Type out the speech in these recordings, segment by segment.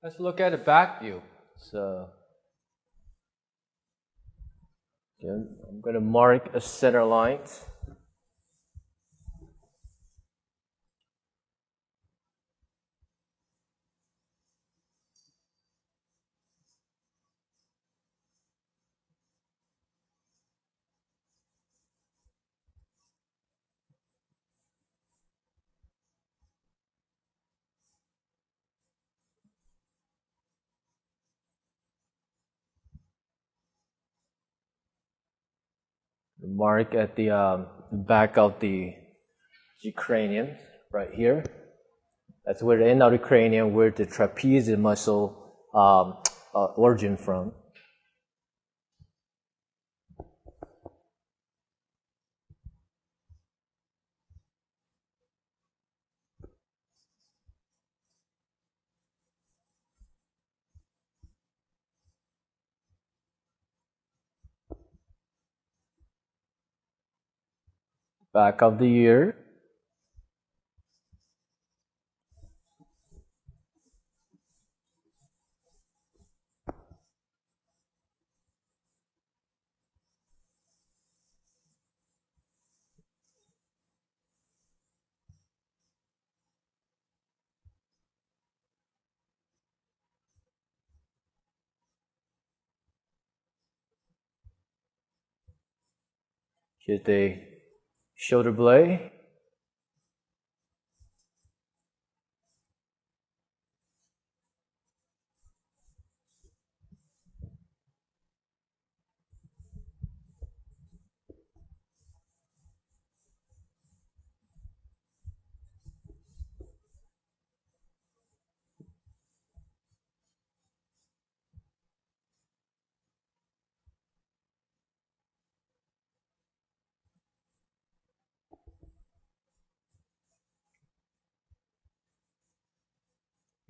Let's look at the back view. So again, I'm going to mark a center line. Mark at the back of the cranium right here. That's where the end of the cranium, where the trapezius muscle origin from. Back of the ear. Here's the shoulder blade.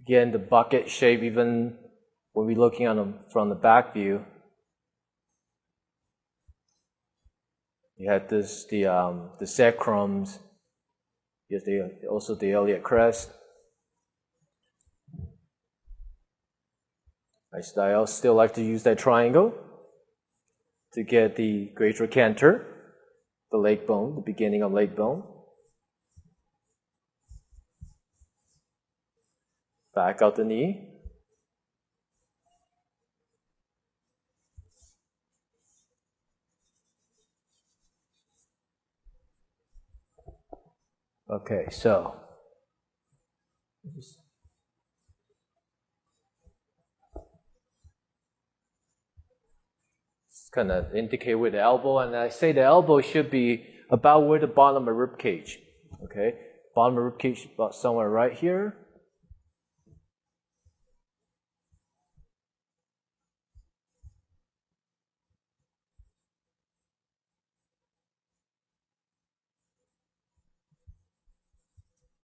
Again, the bucket shape, even when we're looking at them from the back view, you have this the sacrums. Here's also the iliac crest. I still like to use that triangle to get the great trochanter, the leg bone, the beginning of leg bone. Back out the knee. Okay, so just kind of indicate with the elbow, and I say the elbow should be about where the bottom of rib cage. Okay, bottom of rib cage about somewhere right here.